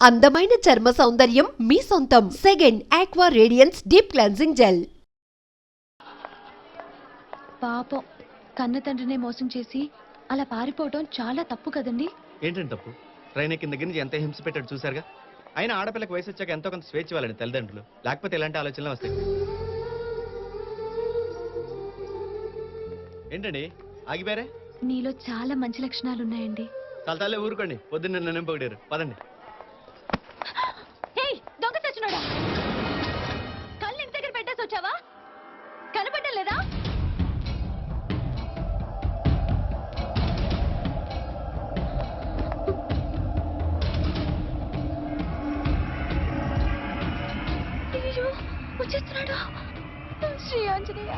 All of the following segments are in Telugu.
అందమైన చర్మ సౌందర్యం మీ సొంతం. Second aqua radiance deep cleansing gel. పాపం కన్న తండ్రిని మోసం చేసి అలా పారిపోవడం చాలా తప్పు కదండి. ఏంటంటే తప్పు? ట్రైన్ ఎక్కిన దగ్గర నుంచి ఎంత హింస పెట్టాడు చూసారుగా. అయినా ఆడపిల్లకి వయసు వచ్చాక ఎంతో కొంత స్వేచ్ఛ ఇవ్వాలండి తల్లిదండ్రులు, లేకపోతే ఇలాంటి ఆలోచనలు వస్తాయి. ఏంటండి ఆగిపోయారే? నీలో చాలా మంచి లక్షణాలు ఉన్నాయండి. చాలా తల్లే ఊరుకోండి, పొద్దున్న నన్ను పొగిడారు. పదండి. దొంగ తెచ్చినాడా? కళ్ళు ఇంటి దగ్గర పెట్టేసి వచ్చావా? కనపడ్డం లేదా? వచ్చేస్తున్నాడు శ్రీ ఆంజనేయ.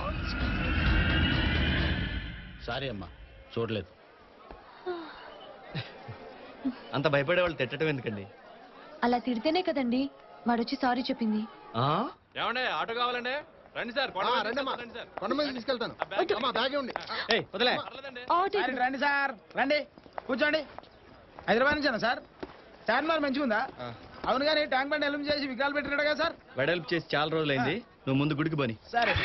సారీ అమ్మా, చూడలేదు. అంత భయపడే వాళ్ళు తిట్టడం ఎందుకండి? అలా తిడితేనే కదండి వాడొచ్చి సారీ చెప్పింది. ఏమండి ఆటో కావాలండి? రండి సార్, కొండ మీద తీసుకెళ్తాను. రండి సార్, రండి కూర్చోండి. హైదరాబాద్ నుంచేనా సార్? చార్మినార్ మంచిగా ఉందా? అవును కానీ ట్యాంక్ బండ్ ఎలుము చేసి విగ్రహాలు పెట్టినాడు కదా సార్? వెడల్పు చేసి చాలా రోజులైంది, నువ్వు ముందు గుడికి పోని. సరే.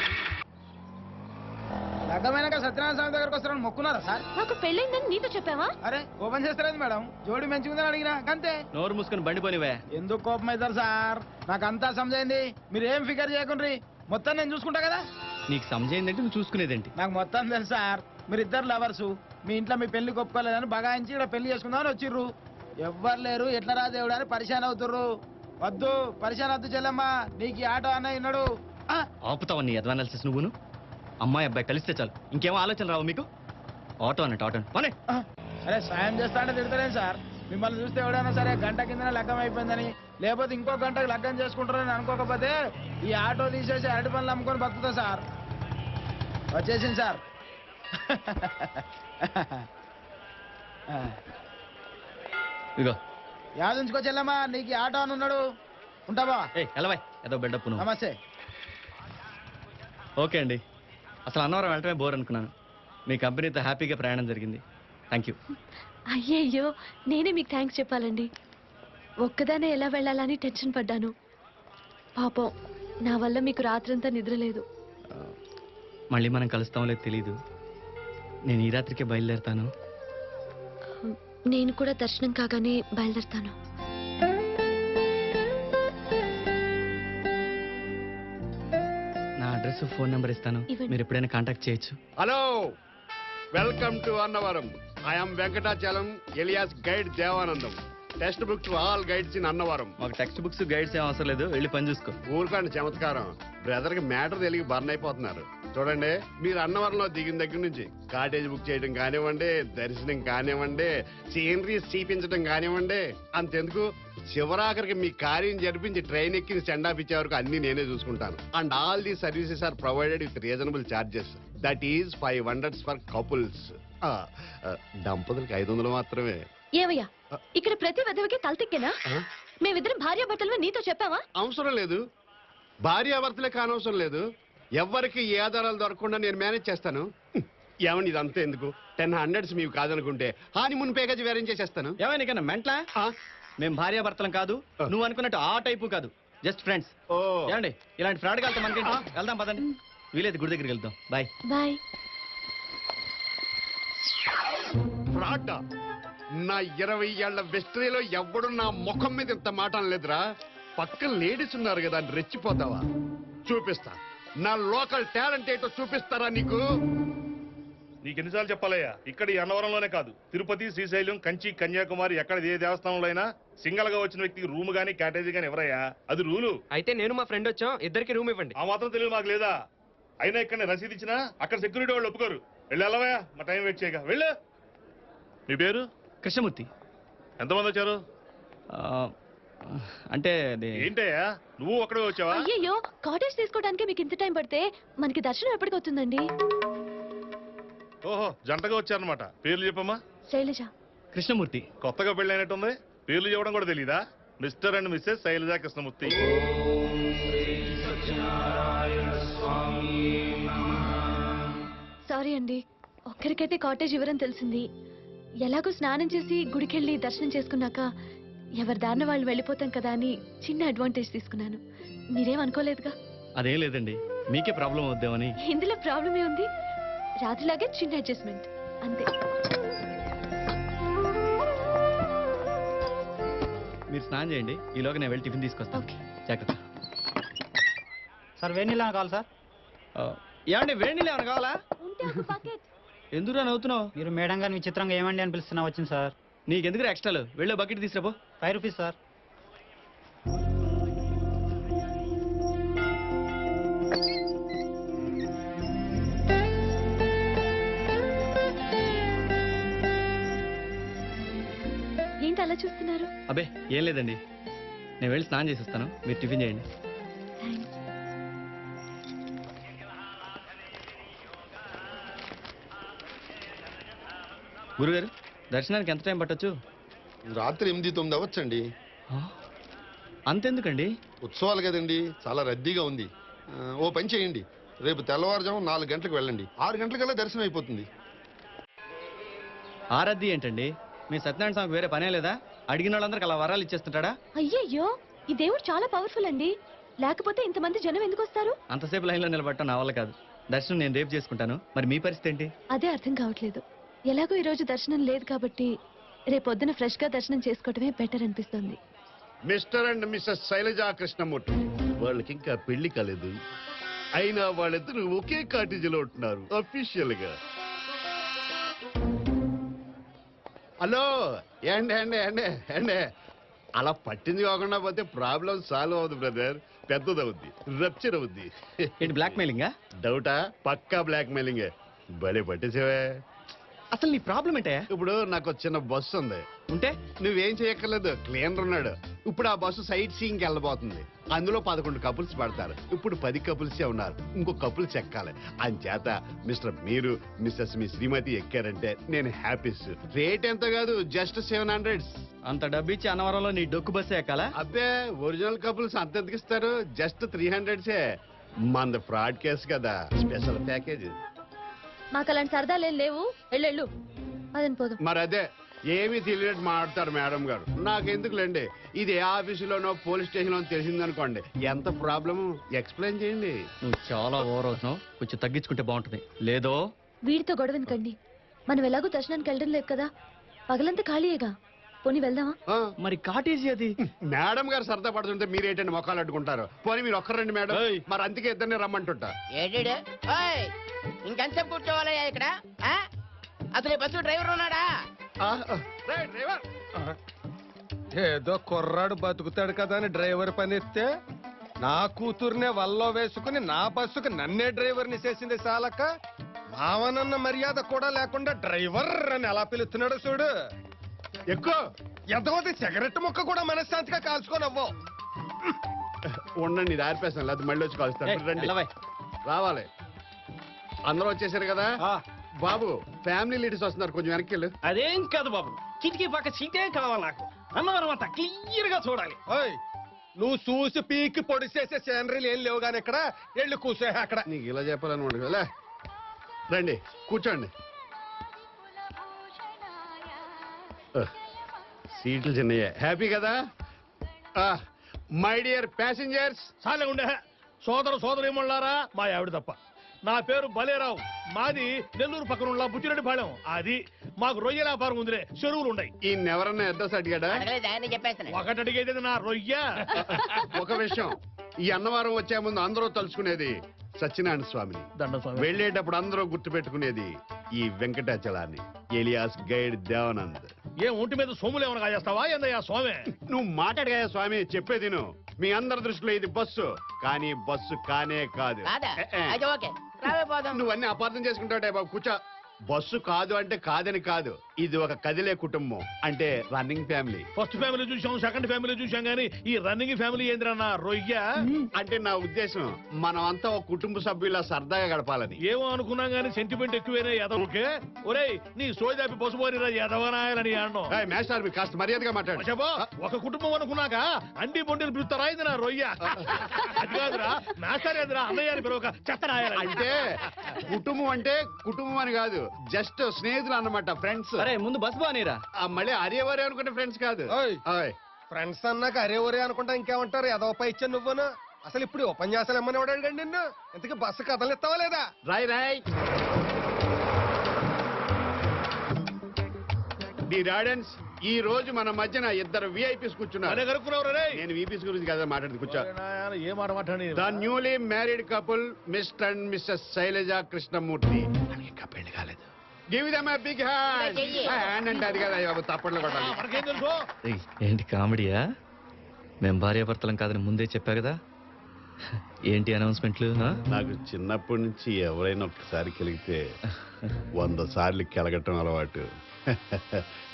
లగ్గమైనాక సత్యనారాయణ స్వామి దగ్గరకు వస్తారని మొక్కున్నారా సార్? నాకు పెళ్ళైందని నీతో చెప్పావా? అరే ఓపెన్ చేస్తారేంది మేడం? జోడి మంచిగా ఉందని అడిగినా అంతే. నోరు మూసుకొని బండి పోనివే. ఎందుకు కోపం అవుతారు సార్? నాకు అంతా సమజైంది, మీరు ఏం ఫికర్ చేయకుండ్రి, మొత్తం నేను చూసుకుంటా కదా. నీకు సమజైందంటే నువ్వు చూసుకునేదేంటి? నాకు మొత్తం తెలుసు సార్. మీరు ఇద్దరు లవర్సు, మీ ఇంట్లో మీ పెళ్లి ఒప్పుకోలేదని బగాయించి ఇక్కడ పెళ్లి చేసుకుందామని వచ్చిర్రు. ఎవ్వరు లేరు, ఎట్లా రా దేవుడు అని పరిశాన్ అవుతుర్రు. వద్దు పరిశాన్ వద్దు చెల్లమ్మా, నీకు ఈ ఆటో అన్న విన్నాడు. ఆపుతావా నీ అడ్వానాలిసిస్? నువ్వును అమ్మాయి అబ్బాయి కలిస్తే చాలు, ఇంకేమో ఆలోచన రావు మీకు. ఆటో అన్నట్టు ఆటో పోనీ. అరే సాయం చేస్తా అంటే తిడతారేం సార్? మిమ్మల్ని చూస్తే ఎవడైనా సరే గంట కిందనే లగ్గం అయిపోయిందని, లేకపోతే ఇంకో గంటకు లగ్గం చేసుకుంటారని అనుకోకపోతే ఈ ఆటో తీసేసి అరటి పనులు అమ్ముకొని బతుకుతా సార్. వచ్చేసింది సార్. ఇగో యాదుంచుకో చెల్లమ్మా, నీకు ఈ ఆటో అని ఉన్నాడు. ఉంటావా? ఎలవాయ్ ఏదో బిల్డప్. నమస్తే. ఓకే అండి, అసలు అన్నవరం వెళ్ళటమే బోర్ అనుకున్నాను. మీ కంపెనీతో హ్యాపీగా ప్రయాణం జరిగింది. Thank you. అయ్యయ్యో, నేనే మీకు థ్యాంక్స్ చెప్పాలండి. ఒక్కదానే ఎలా వెళ్ళాలని టెన్షన్ పడ్డాను. పాపం నా వల్ల మీకు రాత్రంతా నిద్ర లేదు. మళ్ళీ మనం కలుస్తామో లేదు తెలీదు. నేను ఈ రాత్రికే బయలుదేరుతాను. నేను కూడా దర్శనం కాగానే బయలుదేరుతాను. నా అడ్రస్ ఫోన్ నెంబర్ ఇస్తాను, మీరు ఎప్పుడైనా కాంటాక్ట్ చేయొచ్చు. Hello, welcome to Annavaram. I'm Venkatachalam alias guide Devanandam. Text book to all guides in Annavaram. మాకు టెక్స్ట్ బుక్స్ గైడ్స్ ఏం అవసరం లేదు, వెళ్ళి పని చూసుకో. ఊరుకోండి చమత్కారం. బ్రదర్ కి మ్యాటర్ తెలియ బర్న్ అయిపోతున్నారు. చూడండి, మీరు అన్నవరంలో దిగిన దగ్గర నుంచి కాటేజ్ బుక్ చేయడం కానివ్వండి, దర్శనం కానివ్వండి, సీనరీస్ చూపించడం కానివ్వండి, అంతెందుకు చివరాఖరికి మీ కార్యం జరిపించి ట్రైన్ ఎక్కి సెండ్ ఆఫ్ ఇచ్చే వరకు అన్ని నేనే చూసుకుంటాను. And all the services are provided with reasonable charges. That is 500 for couples. దంపతులకి 500 మాత్రమే. ఏవయ్యా, ఇక్కడ ప్రతి విధవకి తలతిక్కేనా? మేమిద్దరం భార్యాభర్తలు నీతో చెప్పావా? అవసరం లేదు, భార్యాభర్తలే కానవసరం లేదు. ఎవరికి ఏ ఆధారాలు దొరకకుండా నేను మేనేజ్ చేస్తాను. ఏమని ఇదంతా ఎందుకు? 1000 మీవి కాదనుకుంటే హానిమూన్ ప్యాకేజ్ వేరేం చేసేస్తాను. ఏమైనా మెంట్లా? మేము భార్యాభర్తలం కాదు, నువ్వు అనుకున్నట్టు ఆ టైపు కాదు, జస్ట్ ఫ్రెండ్స్. ఏమండి ఇలాంటి ఫ్రాడ్ కలితే మనకి వెళ్దాం పదండి. వీలేదు గుడి దగ్గరికి వెళ్దాం. Bye bye. ఫ్రాడ్? నా 20 ఏళ్ల వెస్ట్రీలో ఎవ్వడు నా ముఖం మీద ఇంత మాట అనలేదురా. పక్కన లేడీస్ ఉన్నారు కదా అని రెచ్చిపోతావా? చూపిస్తా, నా లోకల్ టాలెంట్ ఏంటో చూపిస్తారా నీకు? నీకెన్నిసార్లు చెప్పాలయ్యా, ఇక్కడ ఈ అన్నవరంలోనే కాదు, తిరుపతి, శ్రీశైలం, కంచి, కన్యాకుమారి ఎక్కడ ఏ దేవస్థానంలో అయినా సింగల్ గా వచ్చిన వ్యక్తికి రూమ్ గానీ క్యాటేజీ గానీ ఎవరయ్యా, అది రూలు. అయితే నేను మా ఫ్రెండ్ వచ్చాం, ఇద్దరికి రూమ్ ఇవ్వండి. ఆ మాత్రం తెలియదు మాకు లేదా? అయినా ఇక్కడ రసీదు ఇచ్చినా అక్కడ సెక్యూరిటీ వాళ్ళు ఒప్పుకోరు. వెళ్ళి వెళ్ళవయ్యా, మా టైం వెయిట్ చేయగా. వెళ్ళు. మీ పేరు? కృష్ణమూర్తి. ఎంతమంది వచ్చారు? అంటే ఏంటయ్యా నువ్వు ఒక్కడే వచ్చావా? అయ్యో, కాటేజ్ తీసుకోవడానికి మీకు ఇంత టైం పడితే మనకి దర్శనం ఎప్పటికి అవుతుందండి? ఓహో, జంటగా వచ్చారనమాట. పేర్లు చెప్పమ్మా. శైలజ. కృష్ణమూర్తి. కొత్తగా పెళ్లి అయినట్టుంది, పేర్లు చెప్పడం కూడా తెలీదా? Mr and Mrs Shailaja Krishnamurthy. Sorry అండి, ఒక్కరికైతే కాటేజ్ ఇవ్వరని తెలిసింది. ఎలాగో స్నానం చేసి గుడికెళ్ళి దర్శనం చేసుకున్నాక ఎవరి దారిన వాళ్ళు వెళ్ళిపోతాం కదా అని చిన్న అడ్వాంటేజ్ తీసుకున్నాను. మీరేం అనుకోలేదుగా? అదేం లేదండి, మీకే ప్రాబ్లం అవుద్దామని. ఇందులో ప్రాబ్లమే ఉంది. రాత్రిలాగే చిన్న అడ్జస్ట్మెంట్ అంతే. మీరు స్నానం చేయండి, ఈలోగా నేను వెళ్ళి టిఫిన్ తీసుకొస్తాను. ఓకే. జాగ్రత్త. సార్ వేడి నీళ్ళు కావాలి సార్. ఏమండి వేడి నీళ్ళు ఏమైనా కావాలా? ఉంటే ఒక బకెట్. ఎందుకురా నవ్వుతున్నావు? మీరు మేడం గారిని విచిత్రంగా ఏమండి అని పిలుస్తున్నా వచ్చింది సార్. నీకెందుకు ఎక్స్ట్రాలు? వెళ్ళే బకెట్ తీసుకురాపో. 5 rupees sir. ఏంటి అలా చూస్తున్నారు? అబ్బే ఏం లేదండి, నేను వెళ్ళి స్నానం చేసి వస్తాను, మీరు టిఫిన్ చేయండి. థ్యాంక్స్. గురుగారు, దర్శనానికి ఎంత టైం పట్టొచ్చు? రాత్రి 8-9 అవ్వచ్చండి. అంతెందుకండి? ఉత్సవాలు కదండి, చాలా రద్దీగా ఉంది. ఓ పని చేయండి, రేపు తెల్లవారుజాము 4 గంటలకు వెళ్ళండి. 6 గంటలకల్లా దర్శనం అయిపోతుంది. ఆరద్ది ఏంటండి? మీ సత్యనారాయణ స్వామికి వేరే పనే లేదా? అడిగిన వాళ్ళందరికి అలా వరాలు ఇచ్చేస్తుంటాడా? అయ్యయ్యో, ఈ దేవుడు చాలా పవర్ఫుల్ అండి. లేకపోతే ఇంతమంది జనం ఎందుకు వస్తారు? అంతసేపు లైన్లో నిలబడటం నా వల్ల కాదు. దర్శనం నేను రేపు చేసుకుంటాను, మరి మీ పరిస్థితి ఏంటి? అదే అర్థం కావట్లేదు. ఎలాగో ఈ రోజు దర్శనం లేదు కాబట్టి రేపొద్దున ఫ్రెష్ గా దర్శనం చేసుకోవటమే బెటర్ అనిపిస్తుంది. Mr and Mrs Shailaja Krishnamurthy, వాళ్ళకి ఇంకా పెళ్లి కాలేదు, అయినా వాళ్ళిద్దరూ ఒకే కాటేజీలో ఉంటున్నారు అఫీషియల్ గా. హలో, ఏండి ఏండి ఏండి ఏండి, అలా పట్టింది కాకుండా పోతే ప్రాబ్లం సాల్వ్ అవుతుంది బ్రదర్, పెద్దదవుద్ది, రప్చర్ అవుద్ది. ఏంటి బ్లాక్ మెయిలింగా? డౌటా? పక్కా బ్లాక్ మెయిలింగ్. భలే పట్టేసేవే. అసలు నీ ప్రాబ్లం ఏంటే? ఇప్పుడు నాకు ఒక చిన్న బస్సు ఉంది, ఉంటే నువ్వేం చేయక్కర్లేదు, క్లీనర్ ఉన్నాడు. ఇప్పుడు ఆ బస్సు సైట్ సీయింగ్ వెళ్ళబోతుంది. అందులో 11 కపుల్స్ పడతారు. ఇప్పుడు 10 కపుల్సే ఉన్నారు, ఇంకో కపుల్స్ ఎక్కాలి. అంచేత మిస్టర్ మీరు మిస్సెస్ మీ శ్రీమతి ఎక్కారంటే నేను హ్యాపీస్. రేట్ ఎంత కాదు, జస్ట్ 700. అంత డబ్బు ఇచ్చి అన్నవరంలో నీ డొక్కు బస్సే ఎక్కాలా? అబ్బే, ఒరిజినల్ కపుల్స్ అంత ఎందుకు ఇస్తారు, జస్ట్ 300. మంది ఫ్రాడ్ కేసు కదా, స్పెషల్ ప్యాకేజ్. మాకు అలాంటి సరదాలేం లేవు. వెళ్ళు అదని పోదు. మరి అదే ఏమీ తెలియనట్టు మాట్లాడతారు మేడం గారు. నాకెందుకులేండి, ఇది ఏ ఆఫీసులోనో పోలీస్ స్టేషన్ లో తెలిసిందనుకోండి, ఎంత ప్రాబ్లము ఎక్స్ప్లెయిన్ చేయండి. నువ్వు చాలా ఓవర్ అవుతున్నావు, కొంచెం తగ్గించుకుంటే బాగుంటుంది. లేదో వీడితో గొడవ ఎందుకండి? మనం ఎలాగో దర్శనానికి వెళ్ళడం లేదు కదా, పగలంతా ఖాళీయేగా, పోనీ వెళ్దామా? ఆ, మరి కాటేజీ అది. మేడం గారు సరదా పడుతుంటే మీరేంటండి మొక్కలు అడ్డుకుంటారు? పోనీ మీరు ఒక్కరండి మేడం, ఏయ్. మరి అందుకే ఇద్దరిని రమ్మంటుంటా. ఏడేడు ఓయ్, ఇంకెంతసేపు కూర్చోవాలయ్యా ఇక్కడ? ఆ? అసలు ఈ బస్సు డ్రైవర్ ఉన్నాడా? ఆ, రేయ్, డ్రైవర్. ఏదో కుర్రాడు బతుకుతాడు కదా అని డ్రైవర్ పని ఎత్తే నా కూతుర్నే వల్లో వేసుకుని నా బస్సుకు నన్నే డ్రైవర్ని చేసింది చాలక మావనన్న మర్యాద కూడా లేకుండా డ్రైవర్ అని ఎలా పిలుస్తున్నాడు చూడు. ఎక్కువ ఎంతమంది సిగరెట్ ముక్క కూడా మనశ్శాంతిగా కాల్చుకోనవ్వు. ఉండండి, ఇది ఆర్పేస్తాను, లేకపోతే మళ్ళీ వచ్చి కలుస్తాను. ఏయ్, రండి, వెళ్ళవే. రావాలి. అందరూ వచ్చేసారు కదా ఆ. బాబు, ఫ్యామిలీ లీడర్స్ వస్తున్నారు, కొంచెం వెనక్కి వెళ్ళు. అదేం కాదు బాబు, కిటికీ పక్క సీటే కావాలి నాకు. అన్నవరం అంతా క్లియర్ గా చూడాలి. ఓయ్, నువ్వు చూసి పీకి పొడి చేసే సేనరీలు ఏం లేవు గాని ఇక్కడ వెళ్ళి కూర్చో అక్కడ. నీకు ఇలా చెప్పాలనుకోండి కదా. రండి కూర్చోండి. సీట్లు చిన్నయ్యే, హ్యాపీ కదా? మై డియర్ ప్యాసింజర్స్, చాలే ఉండే సోదర సోదరిమణులారా, మా ఆవిడ తప్ప. నా పేరు బలేరావు, మాది నెల్లూరు పక్కనున్న బుచ్చిరెడ్డిపాళెం. అది మాకు రొయ్య వ్యాపారం ఉందిలే, చెరువులు ఉన్నాయి. ఈ ఎవరన్నా అడ్రస్ అడిగాడా? అడగలేదు, ఆయనే చెప్పేస్తాను. ఒకటి అడిగేది నా రొయ్య. ఒక విషయం, ఈ అన్నవరం వచ్చే ముందు అందరూ తలుచుకునేది సత్యనారాయణ స్వామిని, వెళ్ళేటప్పుడు అందరూ గుర్తుపెట్టుకునేది ఈ వెంకటాచలాన్ని, ఎలియాస్ గైడ్ దేవానంద్. ఏం ఒంటి మీద సొమ్ములు ఏమైనా కాజేస్తావా ఏందయ్యా స్వామి? నువ్వు మాట్లాడగా స్వామి, చెప్పేది నువ్వు. మీ అందరి దృష్టిలో ఇది బస్సు, కానీ బస్సు కానే కాదు. కాదా? ఏ, ఏ. అయితే ఓకే, రావే పోదాం. నువ్వన్నీ అపార్థం చేసుకుంటావుటే బాబు, కూర్చో. బస్సు కాదు అంటే కాదని కాదు, ఇది ఒక కదిలే కుటుంబం, అంటే రన్నింగ్ ఫ్యామిలీ. ఫస్ట్ ఫ్యామిలీ చూసాం, సెకండ్ ఫ్యామిలీ చూసాం, గానీ ఈ రన్నింగ్ ఫ్యామిలీ ఏంద్రన్నా రొయ్య? అంటే నా ఉద్దేశం, మనం అంతా ఒక కుటుంబ సభ్యులా సరదాగా గడపాలని. ఏమో అనుకున్నాం గానీ సెంటిమెంట్ ఎక్కువైనా ఎదవకే. ఒరేయ్, నీ సోదాపి పసుపోరిరా ఎదవనాయాలని అన్నాం. ఏయ్, మేస్టర్ మీరు కాస్త మర్యాదగా మాట్లాడు. చెప్పో, ఒక కుటుంబం అనుకున్నాక అండి బొండిని పిలుస్తారా ఇది నా రొయ్య? అది కాదురా, నాసారేదిరా అన్నయ్య అని పిలవక చెత్తరాయాలి. అంటే కుటుంబం అంటే కుటుంబం అని కాదు, జస్ట్ స్నేహితులు అన్నమాట, ఫ్రెండ్స్. అరే ముందు బస్ బానేరా. మళ్ళీ అరేవరే అనుకునే ఫ్రెండ్స్ కాదు. ఓయ్. ఓయ్, ఫ్రెండ్స్ అన్నాక అరే ఒరే అనుకుంటా ఇంకేమంటారు ఏదో పై ఇచ్చాను నువ్వును. అసలు ఇప్పుడు ఈ ఉపన్యాసాలు ఏమని అడిగాడు నిన్ను? ఇంతకీ బస్సు కథలు ఇస్తావా లేదా? రాయ్ రాయ్ డియర్ ఆడియన్స్, ఈ రోజు మన మధ్యన ఇద్దరు విఐపీస్ కూర్చున్నారు. నేను విపిస్ గురించి కదా మాట్లాడింది, కూర్చో. ఏ మాట మాట్లాడి the newly married couple Mr and Mrs Shailaja Krishnamurthy. ఇంకా పెళ్లి కాలేదు. Give them a big hand. Hand అంటే అది కదా బాబు, తప్పట్లు కొట్టాలి. ఏంటి కామెడీయా? మేం భార్యాభర్తలం కాదని ముందే చెప్పా కదా. ఏంటి అనౌన్స్మెంట్లు? నాకు చిన్నప్పటి నుంచి ఎవరైనా ఒక్కసారి కెలిగితే 100 సార్లు కెలగటం అలవాటు.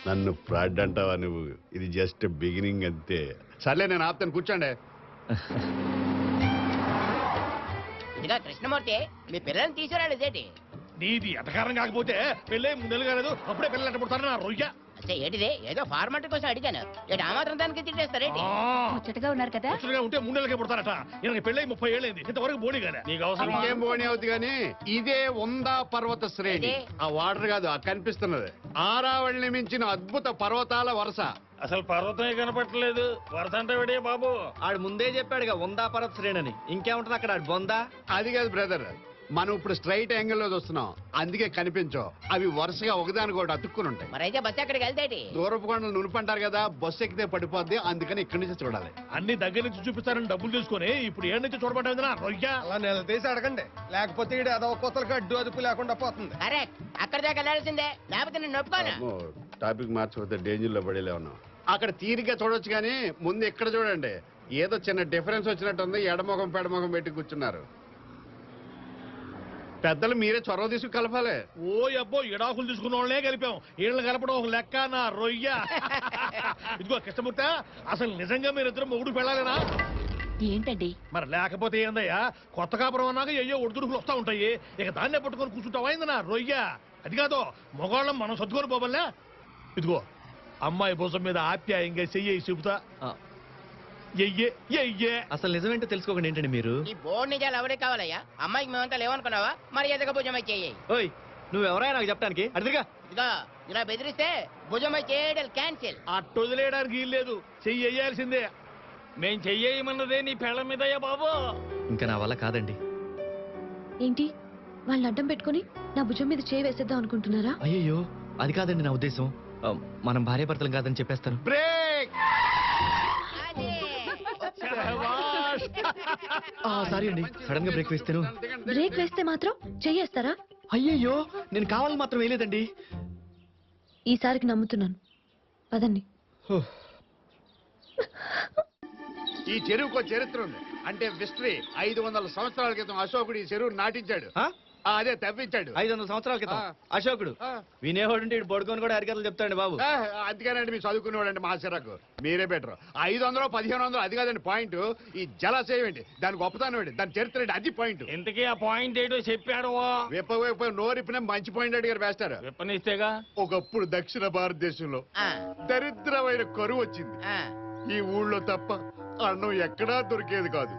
నన్ను ఫ్రాడ్ అంటావా నువ్వు? ఇది జస్ట్ బిగినింగ్ అంతే. సర్లే నేను ఆపుతాను, కూర్చోండి. ఇదిగా కృష్ణమూర్తి, మీ పిల్లల్ని తీసుకురాలేదేటి? నీది ఎటకారం కాకపోతే పెళ్ళే 3 నెలలు కాలేదు, అప్పుడే పిల్లలు ఎట్టబడతారు నా రొయ్య. అసలు ఏంటిది? ఏదో ఫార్మాలిటీ కోసం అడిగాను. ఏంటి ఆ మాత్రం దానికి తిట్టేస్తారేంటి? ముచ్చటగా ఉన్నారు కదా. యాక్చువల్గా ఉంటే 3 నెలలకే పుడతారట. ఈయనకి పెళ్ళై 30 ఏళ్ళైంది, ఇంతవరకు బోడి కదా. నీకు అవసరం ఇంకేం పోనీ అవుతుంది కానీ ఇదే ఉందా పర్వత శ్రేణి. ఆ వాటర్ కాదు, ఆ కనిపిస్తున్నది ఆరావళిని మించిన అద్భుత పర్వతాల వరుస. అసలు పర్వతమే కనపట్టలేదు, వరద అంటే విడే బాబు. ఆడు ముందే చెప్పాడుగా వందా పర్వత శ్రేణి. ఇంకేముంటది అక్కడ? ఆడు బొందా. అది కాదు బ్రదర్, మనం ఇప్పుడు స్ట్రైట్ యాంగిల్ లో చూస్తున్నాం, అందుకే కనిపించవు. అవి వరుసగా ఒకదానికొకటి అతుక్కుని ఉంటాయి. మరైతే బస్సు ఎక్కడికి వెళ్తేటి? దూరపు కొండలు నునుపంటారు కదా, బస్సు ఎక్కితే పడిపోద్ది, అందుకని ఇక్కడి నుంచి చూడాలి. అన్ని దగ్గర నుంచి చూపిస్తారని డబ్బులు తీసుకొని ఇప్పుడు ఏడు నుంచి చూడబడ్డా నా రొయ్య. అలా నిలదీసి అడగండి, లేకపోతే ఈడు ఏదో కొత్తలకు అడ్డు అదుపు లేకుండా పోతుంది. కరెక్ట్, అక్కడ దాకా వెళ్ళాల్సిందే, లేకపోతే నేను ఒప్పుకోను. టాపిక్ మార్చిపోతే డేంజర్ లో పడేలే ఉన్నాం. అక్కడ తీరిగ్గా చూడొచ్చు కానీ ముందు ఇక్కడ చూడండి, ఏదో చిన్న డిఫరెన్స్ వచ్చినట్టుంది. ఎడమొఖం పెడమొఖం పెట్టి కూర్చున్నారు. పెద్దలు మీరే చొరవ తీసుకు కలపాలి. ఓ అబ్బో, ఇడాకులు తీసుకున్న వాళ్ళనే కలిపాం, ఈళ్ళని కలపడం ఒక లెక్క నా రొయ్య. ఇదిగో కృష్ణమూర్తి, అసలు నిజంగా మీరిద్దరు మొగుడు పెళ్ళాలేనా? ఏంటండి మరి లేకపోతే ఏందయ్యా, కొత్త కాపురం అన్నాక అయ్యో ఒడిదుడుకులు వస్తా ఉంటాయి, ఇక దాన్నే పట్టుకొని కూర్చుంటావా అయింది నా రొయ్య. అది కాదు, మగవాళ్ళం మనం సర్దుకొని పోవల్లే. ఇదిగో అమ్మాయి భుజం మీద ఆప్యాయంగా చెయ్యి చెబుతా. అసలు నిజమేంటో తెలుసుకోకండి ఏంటండి మీరు? ఈ బోర్డు నిజాలు ఎవరే కావాలయ్యా? అమ్మాయికి మేమంతా లేవనుకున్నావా? మరి ఎదగ భుజమై చెయ్యి. ఓయ్, నువ్వెవరైనా నాకు చెప్పడానికి? అడిగా ఇదిగా ఇలా బెదిరిస్తే భుజమై చేయడం క్యాన్సిల్. అట్టు వదిలేయడానికి వీల్లేదు, చెయ్యి వేయాల్సిందే. మేం చెయ్యమన్నదే నీ పెళ్ళ మీదయ్యా బాబు. ఇంకా నా వల్ల కాదండి. ఏంటి, వాళ్ళని అడ్డం పెట్టుకుని నా భుజం మీద చేయి వేసేద్దాం అనుకుంటున్నారా? అయ్యయ్యో, అది కాదండి నా ఉద్దేశం. మనం భార్యాభర్తలం కాదని చెప్పేస్తాను. బ్రేక్. సారీ అండి, సడన్ గా బ్రేక్ వేస్తాను. బ్రేక్ వేస్తే మాత్రం చెయ్యేస్తారా? అయ్యయ్యో, నేను కావాలని మాత్రం వేయలేదండి. ఈసారికి నమ్ముతున్నాను, పదండి. ఈ చెరువుకో చరిత్ర ఉంది, అంటే హిస్టరీ. 500 సంవత్సరాల క్రితం అశోకుడు ఈ చెరువు నాటించాడు. అదే తవ్వించాడు 500 సంవత్సరాల క్రితం అశోకుడు. వినేవాడుంటే ఇటు పడుకొని కూడా అరికథలు చెప్తాడు బాబు. అందుకేనండి మీరు చదువుకునేవాడండి మా సిరకు. మీరే బెటర్. 500 1500 అది కాదండి పాయింట్. ఈ జలాశయం ఏంటి, దాని గొప్పతనం ఏంటి, దాని చరిత్ర ఏంటి, అది పాయింట్. ఇంతకీ ఆ పాయింట్ ఏంటో చెప్పాడు. విప్ప నోరిపిన మంచి పాయింట్ అడిగారు వేస్తారు. విప్పనిస్తేగా. ఒకప్పుడు దక్షిణ భారతదేశంలో దరిద్రమైన కరువు వచ్చింది. ఈ ఊళ్ళో తప్ప అన్నం ఎక్కడా దొరికేది కాదు.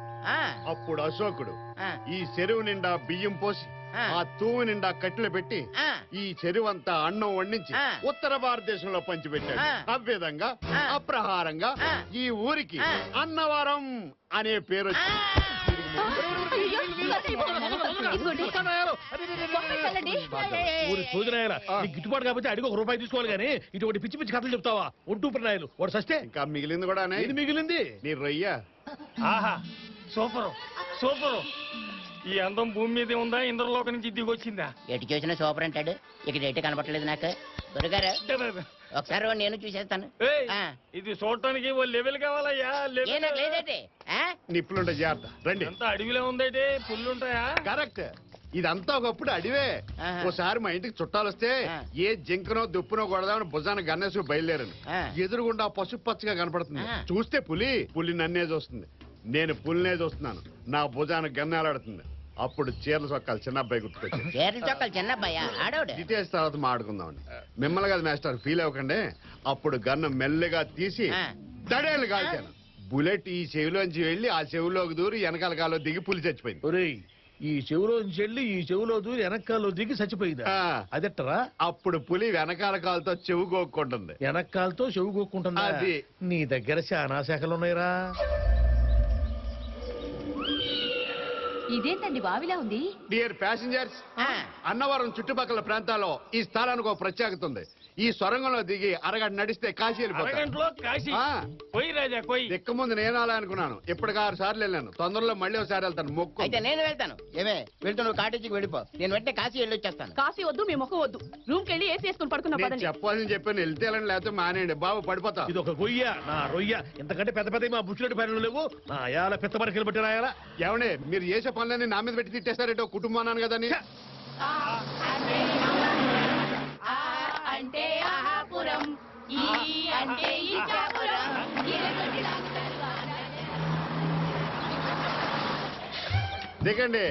అప్పుడు అశోకుడు ఈ చెరువు నిండా బియ్యం పోసి ఆ తూము నిండా కట్టెలు పెట్టి ఈ చెరువంతా అన్నం వండించి ఉత్తర భారతదేశంలో పంచిపెట్టాడు. ఆ విధంగా అప్రహారంగా ఈ ఊరికి అన్నవరం అనే పేరు గిట్టుబాటు కాకపోతే అడిగి ₹1 తీసుకోవాలి కానీ ఇటువంటి పిచ్చి పిచ్చి కథలు చెప్తావా? ఒంటూ ప్రణాయాలు వాడు సస్తే. ఇంకా మిగిలింది కూడా ఇది మిగిలింది నీ రొయ్య. ఆహా, సూపర్ సూపర్. ఈ అందం భూమి మీదే ఉందా, ఇంద్రలోక నుంచి దిగొచ్చిందా? ఎటు చూసినా సూపర్ అంటాడు, ఇక్కడ ఎటు కనపట్టలేదు నాకు. దొరికారు ఒకసారి నేను చూసేస్తాను. ఇది చూడటానికి ఓ లెవెల్ కావాలయ్యా. లేదంటే నిప్పులుంటే జాగ్రత్త. రండి. అంతా అడవిలో ఉందైతే పుల్లుంటాయా? కరెక్ట్. ఇదంతా ఒకప్పుడు అడివే. ఓసారి మా ఇంటికి చుట్టాలు వస్తే ఏ జింకనో దుప్పునో కొడదామని భుజాన గన్నేసి బయలుదేరాను. ఎదురుగుండా పసుపు పచ్చగా కనపడుతుంది. చూస్తే పులి నన్నే చూస్తుంది, నేను పులినే చూస్తున్నాను. నా భుజాన గన్నేలాడుతుంది. అప్పుడు చీరల చొక్కాలు చిన్నబ్బాయి గుర్తుకొచ్చారు. చీరల చొక్కాలు చిన్నబ్బాయా? డీటెయిల్స్ తర్వాత మాట్లాడుకుందామని. మిమ్మల్ని కదా మాస్టర్ ఫీల్ అవ్వకండి. అప్పుడు గన్ను మెల్లగా తీసి దడేళ్ళు కాల్చాను. బుల్లెట్ ఈ చెవిలోంచి వెళ్లి ఆ చెవిలోకి దూరి వెనకాల కాలో దిగి పులి చచ్చిపోయింది. ఈ చెవులో చెల్లి ఈ చెవులో దూరి వెనకాల్లో దిగి చచ్చిపోయింది. ఆ, అదెట్టరా? అప్పుడు పులి వెనకాల కాలుతో చెవు గోక్కుంటుంది. వెనకాలతో చెవు కూక్కుంటుందా? అది. నీ దగ్గర చాలా శాఖలు ఉన్నాయిరా. ఇదేంటండి బావిలా ఉంది? డియర్ ప్యాసింజర్స్, అన్నవరం చుట్టుపక్కల ప్రాంతాల్లో ఈ స్థలానికి ఒక ప్రత్యేకత ఉంది. ఈ సొరంగంలో దిగి అరగంట నడిస్తే కాశీ దిక్క ముందు నేను అలా అనుకున్నాను. ఇప్పటికి 6 సార్లు వెళ్ళాను. తొందరలో మళ్ళీ ఒకసారి వెళ్తాను. మొక్కు. అయితే నేను వెళ్తాను. ఏమే వెళ్తూ నువ్వు కాటేజీకి వెళ్ళిపో, నేను వెంటనే కాశీ వెళ్ళి వచ్చేస్తాను. కాఫీ వద్దు, మీ ముఖం వద్దు. రూమ్ కెళ్ళి ఏసీ వేసుకుని పడుకున్నా నేను చెప్పాలని చెప్పాను. వెళ్తే వెళ్ళండి, లేకపోతే మానేయండి. బాబు పడిపోతా. ఇది ఒక గొయ్య, నా రొయ్య. ఇంతకంటే పెద్ద పెద్ద మా బుచ్చిరెడ్డి పనులు లేవు. నా అయాల పెద్ద మరకలు పెట్టి రాయాలా? ఏమనే మీరు చేసే పనులన్నీ నా మీద పెట్టి తిట్టేస్తారేటో, కుటుంబాన్ని కదా అని. అంటే ఆహాపురం, ఈ అంటే ఇచ్చాపురం. దిగండి.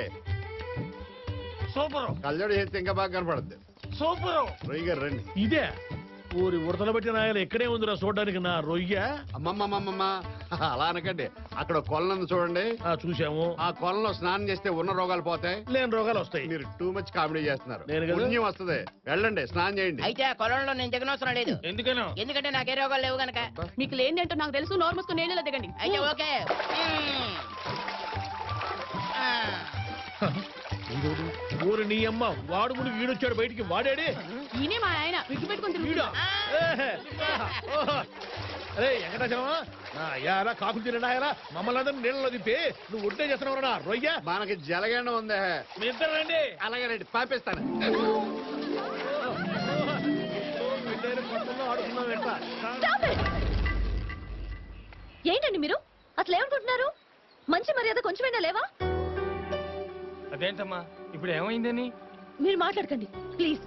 సూపర్ కళ్ళజోడు చేస్తే ఇంకా బాగా కనపడుద్ది. సూపర్. రొయ్య గారు రండి. ఇదే ఊరి ఉడతలు పెట్టిన ఆయన ఎక్కడే ఉందిరా చూడడానికి నా రొయ్య. అమ్మమ్మమ్మమ్మ, అలా అనకండి. అక్కడ కొలను చూడండి. చూసాము. ఆ కొలంలో స్నానం చేస్తే ఉన్న రోగాలు పోతాయి, లేని రోగాలు వస్తాయి. మీరు టూ మచ్ కామెడీ చేస్తున్నారు. నేను కదా? పుణ్యం వస్తుంది. వెళ్ళండి, స్నానం చేయండి. అయితే ఆ కొలంలో నేను దిగనవసరం లేదు. ఎందుకనో? ఎందుకంటే నాకే రోగాలు లేవు గనక. మీకు లేనిదేంటో నాకు తెలుసు. నోరు మూసుకుని నీళ్ళలో దిగండి. అయితే ఓకే. ఊరు నీ అమ్మ వాడు ముందు వీడొచ్చాడు బయటికి. వాడాడే ఈయనే మా ఆయన విగ్గు పెట్టుకుని వీడా? అరే వెంకటాచలమా, నా అయ్యారా కాకులు తినడాయరా మమ్మల్ని అందరూ నీళ్ళలో దింపి నువ్వు ఉంటే చేస్తున్నావురా రొయ్య. మనకి జలగండ ఉందే. మీ ఇద్దరు రండి. అలాగే రండి, పాపేస్తాను. ఆడుకున్నాం ఎట్లా? ఏంటండి మీరు అసలు ఏమనుకుంటున్నారు? మంచి మర్యాద కొంచెమైనా లేవా? అదేంటమ్మా ఇప్పుడు ఏమైందని? మీరు మాట్లాడకండి ప్లీజ్.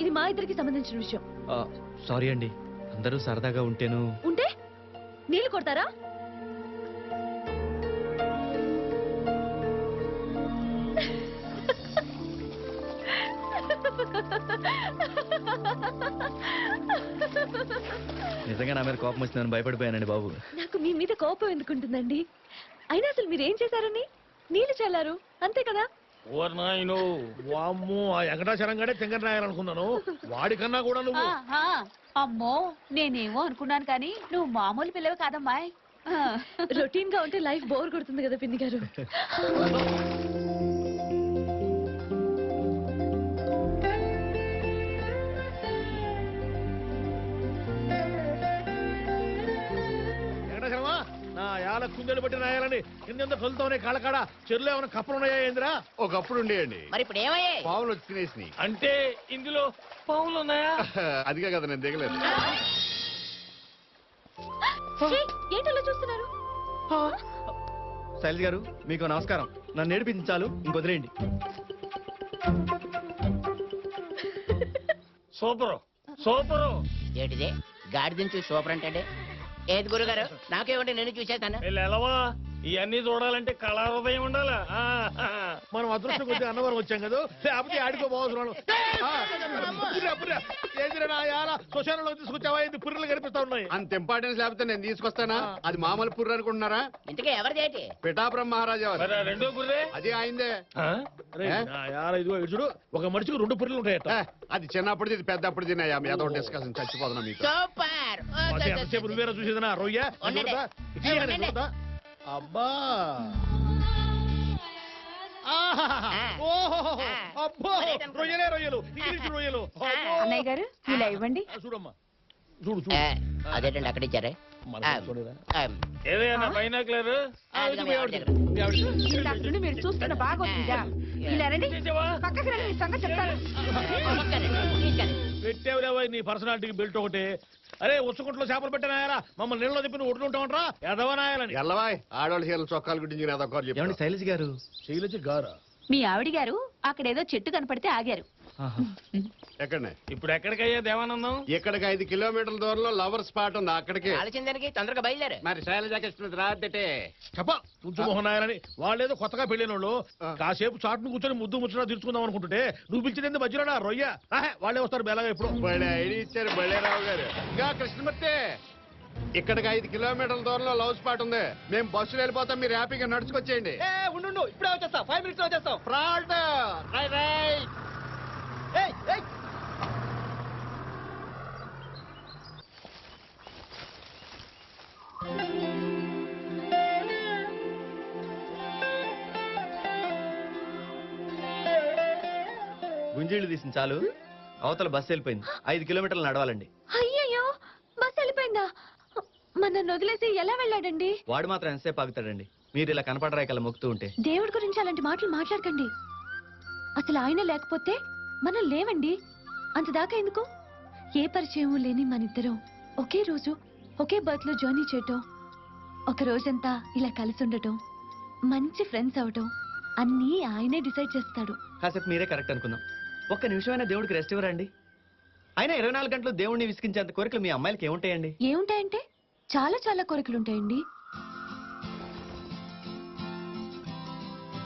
ఇది మా ఇద్దరికి సంబంధించిన విషయం. సారీ అండి, అందరూ సరదాగా ఉంటేను. ఉంటే నీళ్లు కొడతారా? నిజంగా నా మీద కోపం వచ్చిందని భయపడిపోయానండి బాబు. నాకు మీ మీద కోపం ఎందుకుంటుందండి? అయినా అసలు మీరేం చేశారని? నీళ్లు చల్లారు అంతే కదా. ఓర్ నాయను, వామ్మో, ఆ వెంకటాచలంగానే తింగర నాయాలనుకున్నాను. వాడికన్నా కూడా నువ్వు. అమ్మో, నేనేమో అనుకున్నాను కానీ నువ్వు మామూలు పిల్లవి కాదమ్మా. రొటీన్ గా ఉంటే లైఫ్ బోర్ కొడుతుంది కదా పిన్ని గారు. వెంకటాచలమా, నా యాల కుందెలు బట్టి రాయాలని కింద కలుతానే కాళ్ళకాడ చెరువులో ఏమైనా కప్పలు ఉన్నాయా ఏంద్రా? ఒకప్పుడు ఉండేయండి, మరి ఇప్పుడు ఏమయ్యాయి? పావులు వచ్చి తినేసినాయి. అంటే ఇందులో పావులు ఉన్నాయా? అదిగా కదా నేను దిగలేదు. ఏంటలా చూస్తున్నారు? శైలజ గారు మీకు నమస్కారం. నన్ను నేర్పించాలు, ఇంకొదిలేయండి. Super super. ఏంటిది గాడిదించు సూపర్ అంటే? ఏది గురుగారు, నాకేమంటే నేను చూసేస్తాను. ఎలవా, ఇవన్నీ చూడాలంటే కళా హృదయం ఉండాలా? మనం అదృష్టం కొద్ది అన్నవరం వచ్చాం కదా, లేకపోతే ఆడుకోబోతున్నాను. శ్మశానంలో తీసుకొచ్చావా? పుర్రెలు కనిపిస్తా ఉన్నాయి. అంత ఇంపార్టెన్స్ లేకపోతే నేను తీసుకొస్తానా? అది మామూలు పుర్రు అనుకుంటున్నారా? ఇంతకీ ఎవరిది ఏంటి? పిఠాపురం మహారాజా వారు. రెండో పుర్రే అది అయిందే. ఇదిగో చూడు, ఒక మనిషికి 2 పుర్రెలు ఉంటాయట. అది చిన్నప్పుడు ఇది పెద్దప్పుడు తిన్నాయా? ఏదో డిస్కషన్ చచ్చిపోతున్నా మీకు. సూపర్. ఎంతసేపు నువ్వేరా చూసేదనా రొయ్య? ఉండండి. ఉండండి. అబ్బా, ఓహో, అబ్బో, రొయ్యలే రొయ్యలు, ఇంగ్లీష్ రొయ్యలు. అన్నయ్య గారు ఇలా ఇవ్వండి. చూడమ్మా, చూడు చూడు. అదేంటండి అక్కడ ఇచ్చారే? ఏదైనా బైనాక్లర్ మీరు చూస్తున్న బాగా వచ్చిందా? ఇలా రండి, పక్కకి రండి, సంగతి చెప్తాను. పెట్టావులేవా నీ పర్సనాలిటీకి బెల్ట్ ఒకటి. అరే ఉచ్చకుంట్లో చేపలు పెట్టినాయారా? మమ్మల్ని నీళ్ళలో చెప్పి నువ్వు ఒడ్డుంటావంటరా? ఎదవనాయాలని. ఎల్లవాయ్ ఆడవాళ్ళ చీరలు చొక్కాలు గురించి అదొకరు ఏమండి శైలజ గారు? శైలజ గారా? మీ ఆవిడ గారు అక్కడేదో చెట్టు కనపడితే ఆగారు. ఎక్కడనే? ఇప్పుడు ఎక్కడికయ్యా దేవానందం? ఇక్కడికి 5 కిలోమీటర్ల దూరంలో లవర్ స్పాట్ ఉంది, అక్కడికి. ఆలోచించడానికి తొందరగా బయలుదేరు. మరి శైలజాకృష్ణ రాదటే చెప్ప ఉంచుమోహనాయలని. వాళ్ళేదో కొత్తగా పెళ్ళిన వాళ్ళు కాసేపు చాటును కూర్చొని ముద్దు ముచ్చట తీర్చుకుందాం అనుకుంటుంటే నువ్వు పిలిచింది మధ్యలో నా రొయ్య. వాళ్ళే వస్తారు బేలగా ఇప్పుడు. బడే ఐడి ఇచ్చారు బళ్ళేరావు గారు. ఇంకా కృష్ణమూర్తి ఇక్కడికి 5 కిలోమీటర్ల దూరంలో లవ్ స్పాట్ ఉంది. మేము బస్సులో వెళ్ళిపోతాం, మీరు హ్యాపీగా నడుచుకొచ్చేయండి. ఉండు ఇప్పుడే వచ్చేస్తాం, 5 minutes లో వచ్చేస్తాం. ఫ్రాడ్ రై గుంజీళ్ళు తీసిన చాలు, అవతల బస్సు వెళ్ళిపోయింది. 5 కిలోమీటర్లు నడవాలండి. అయ్యయ్యో బస్ వెళ్ళిపోయిందా? మన నన్ను వదిలేసి ఎలా వెళ్ళాడండి? వాడు మాత్రం ఎంతసేపు ఆగుతాడండి? మీరు ఇలా కనపడరాయికల్లా మొక్కుతూ ఉంటే. దేవుడి గురించి అలాంటి మాటలు మాట్లాడకండి. అసలు ఆయన లేకపోతే మనం లేవండి. అంతదాకా ఎందుకు? ఏ పరిచయం లేని మనిద్దరం ఒకే రోజు ఒకే బర్త్ లో జర్నీ చేయటం, ఒక రోజంతా ఇలా కలిసి ఉండటం, మంచి ఫ్రెండ్స్ అవటం అన్నీ ఆయనే డిసైడ్ చేస్తాడు. కాసేపు మీరే కరెక్ట్ అనుకుందాం. ఒక్క నిమిషమైనా దేవుడికి రెస్ట్ ఇవ్వరండి? అయినా 24 గంటలు దేవుడిని విసిగించేంత కోరికలు మీ అమ్మాయిలకి ఏముంటాయండి? ఏముంటాయంటే చాలా చాలా కోరికలుంటాయండి.